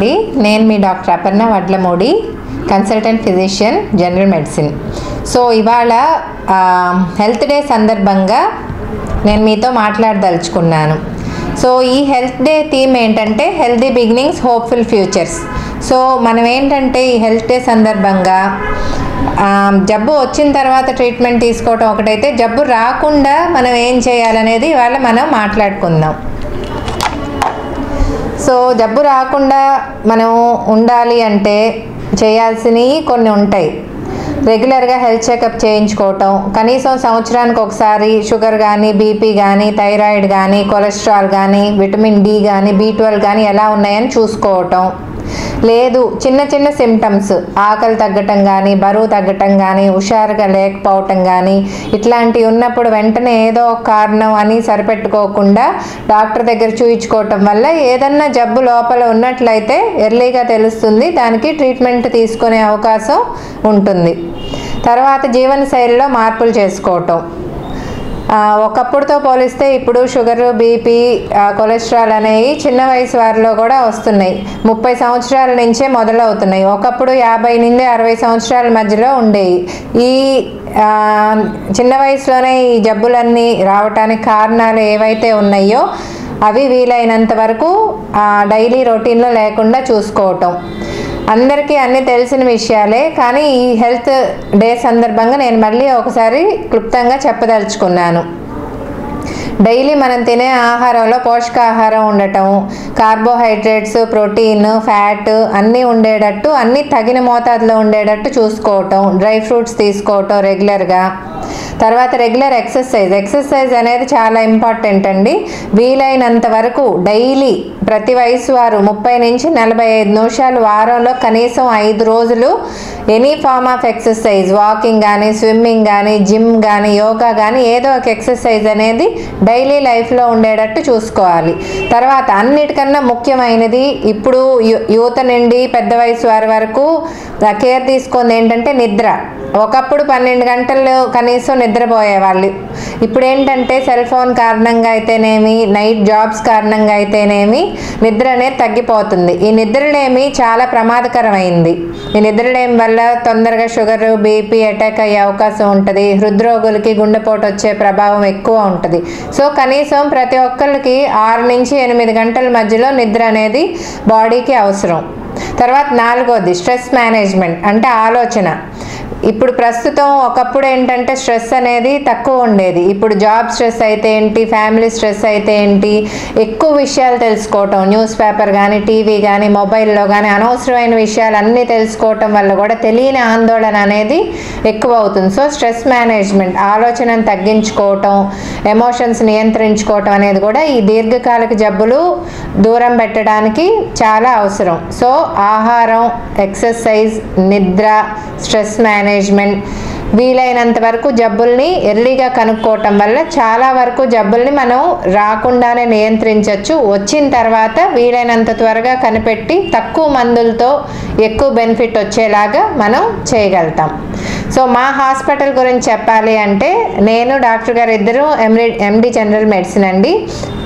నేను మీ doctor Aparna Vadlamudi consultant physician general medicine. So ఇవాళ హెల్త్ డే సందర్భంగా నేను మీతో మాట్లాడదలుచుకున్నాను. సో ఈ హెల్త్ డే థీమ్ ఏంటంటే healthy beginnings hopeful futures. So మనం ఏంటంటే ఈ హెల్త్ డే సందర్భంగా జబ్బు వచ్చిన తర్వాత ట్రీట్మెంట్ తీసుకోవటం ఒకటైతే, జబ్బు రాకుండా మనం ఏం చేయాలనేది ఇవాళ మనం మాట్లాడుకుందాం. సో జబ్బు రాకుండా మనం ఉండాలి అంటే చేయాల్సినవి కొన్ని ఉంటాయి. రెగ్యులర్గా హెల్త్ చెకప్ చేయించుకోవటం, కనీసం సంవత్సరానికి ఒకసారి షుగర్ కానీ, బీపీ కానీ, థైరాయిడ్ కానీ, కొలెస్ట్రాల్ కానీ, విటమిన్ డి కానీ, B12 కానీ ఎలా ఉన్నాయని చూసుకోవటం. లేదు చిన్న చిన్న సిమ్టమ్స్, ఆకలి తగ్గటం కానీ, బరువు తగ్గటం కానీ, హుషారుగా లేకపోవటం కానీ, ఇట్లాంటివి ఉన్నప్పుడు వెంటనే ఏదో ఒక కారణం అని సరిపెట్టుకోకుండా డాక్టర్ దగ్గర చూయించుకోవటం వల్ల ఏదన్నా జబ్బు లోపల ఉన్నట్లయితే ఎర్లీగా తెలుస్తుంది, దానికి ట్రీట్మెంట్ తీసుకునే అవకాశం ఉంటుంది. తర్వాత జీవనశైలిలో మార్పులు చేసుకోవటం. ఒకప్పుడుతో పోలిస్తే ఇప్పుడు షుగరు, బీపీ, కొలెస్ట్రాల్ అనేవి చిన్న వయసు వారిలో కూడా వస్తున్నాయి. 30 సంవత్సరాల నుంచే మొదలవుతున్నాయి. ఒకప్పుడు 50 నుండి 60 సంవత్సరాల మధ్యలో ఉండేవి. ఈ చిన్న వయసులోనే ఈ జబ్బులన్నీ రావటానికి కారణాలు ఏవైతే ఉన్నాయో అవి వీలైనంత వరకు డైలీ రొటీన్లో లేకుండా చూసుకోవటం. అందరికీ అన్నీ తెలిసిన విషయాలే, కానీ ఈ హెల్త్ డే సందర్భంగా నేను మళ్ళీ ఒకసారి క్లుప్తంగా చెప్పదలుచుకున్నాను. డైలీ మనం తినే ఆహారంలో పోషకాహారం ఉండటం, కార్బోహైడ్రేట్స్, ప్రోటీన్, ఫ్యాట్ అన్నీ ఉండేటట్టు, అన్నీ తగిన మోతాదులో ఉండేటట్టు చూసుకోవటం. డ్రై ఫ్రూట్స్ తీసుకోవటం రెగ్యులర్గా. తర్వాత రెగ్యులర్ ఎక్సర్సైజ్ అనేది చాలా ఇంపార్టెంట్ అండి. వీలైనంత వరకు డైలీ ప్రతి వయసు వారు 30 నుంచి 45 నిమిషాలు వారంలో కనీసం 5 రోజులు any form of exercise, walking కానీ, స్విమ్మింగ్ కానీ, జిమ్ కానీ, యోగా కానీ ఏదో ఒక ఎక్సర్సైజ్ అనేది డైలీ లైఫ్లో ఉండేటట్టు చూసుకోవాలి. తర్వాత అన్నిటికన్నా ముఖ్యమైనది, ఇప్పుడు యువత నుండి పెద్ద వయసు వారి వరకు కేర్ తీసుకుంది ఏంటంటే నిద్ర. ఒకప్పుడు 12 గంటలు కనీసం నిద్రపోయేవాళ్ళు. ఇప్పుడు ఏంటంటే సెల్ ఫోన్ కారణంగా అయితేనేమి, నైట్ జాబ్స్ కారణంగా అయితేనేమి నిద్ర అనేది తగ్గిపోతుంది. ఈ నిద్రలేమి చాలా ప్రమాదకరమైంది. ఈ నిద్రలేమి వల్ల తొందరగా షుగర్, బీపీ అటాక్ అయ్యే అవకాశం ఉంటుంది. హృద్రోగులకి గుండెపోటు వచ్చే ప్రభావం ఎక్కువ ఉంటుంది. సో కనీసం ప్రతి ఒక్కరికి 6 నుంచి 8 గంటల మధ్యలో నిద్ర అనేది బాడీకి అవసరం. తర్వాత 4వది స్ట్రెస్ మేనేజ్మెంట్, అంటే ఆలోచన. ఇప్పుడు ప్రస్తుతం ఒకప్పుడు ఏంటంటే స్ట్రెస్ అనేది తక్కువ ఉండేది. ఇప్పుడు జాబ్ స్ట్రెస్ అయితే ఏంటి, ఫ్యామిలీ స్ట్రెస్ అయితే ఏంటి, ఎక్కువ విషయాలు తెలుసుకోవటం, న్యూస్ పేపర్ కానీ, టీవీ కానీ, మొబైల్లో కానీ అనవసరమైన విషయాలు అన్నీ తెలుసుకోవటం వల్ల కూడా తెలియని ఆందోళన అనేది ఎక్కువ అవుతుంది. సో స్ట్రెస్ మేనేజ్మెంట్, ఆలోచనను తగ్గించుకోవటం, ఎమోషన్స్ నియంత్రించుకోవటం అనేది కూడా ఈ దీర్ఘకాలిక జబ్బులు దూరం పెట్టడానికి చాలా అవసరం. సో ఆహారం, ఎక్సర్సైజ్, నిద్ర, స్ట్రెస్ మేనేజ్మెంట్, వీలైనంత వరకు జబ్బుల్ని ఎర్లీగా కనుక్కోవటం వల్ల చాలా వరకు జబ్బుల్ని మనం రాకుండానే నియంత్రించవచ్చు. వచ్చిన తర్వాత వీలైనంత త్వరగా కనిపెట్టి తక్కువ మందులతో ఎక్కువ బెనిఫిట్ వచ్చేలాగా మనం చేయగలుగుతాం. సో మా హాస్పిటల్ గురించి చెప్పాలి అంటే, నేను డాక్టర్ గారు ఇద్దరు ఎండి జనరల్ మెడిసిన్ అండి.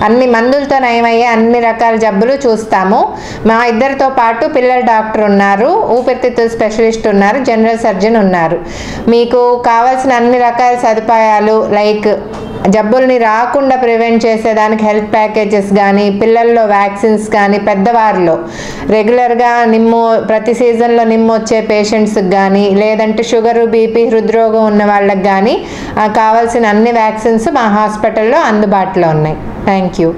అన్ని మందులతో నయమయ్యే అన్ని రకాల జబ్బులు చూస్తాము. మా ఇద్దరితో పాటు పిల్లల డాక్టర్ ఉన్నారు, ఊపిరితిత్తుల స్పెషలిస్ట్ ఉన్నారు, జనరల్ సర్జన్ ఉన్నారు. మీకు కావాల్సిన అన్ని రకాల సదుపాయాలు లైక్ జబ్బుల్ని రాకుండా ప్రివెంట్ చేసేదానికి హెల్త్ ప్యాకేజెస్ కానీ, పిల్లల్లో వ్యాక్సిన్స్ కానీ, పెద్దవారిలో రెగ్యులర్గా ప్రతి సీజన్లో నిమ్ము వచ్చే పేషెంట్స్కి కానీ, లేదంటే షుగరు, బీపీ, హృద్రోగం ఉన్న వాళ్ళకి కానీ కావాల్సిన అన్ని వ్యాక్సిన్స్ మా హాస్పిటల్లో అందుబాటులో ఉన్నాయి. Thank you.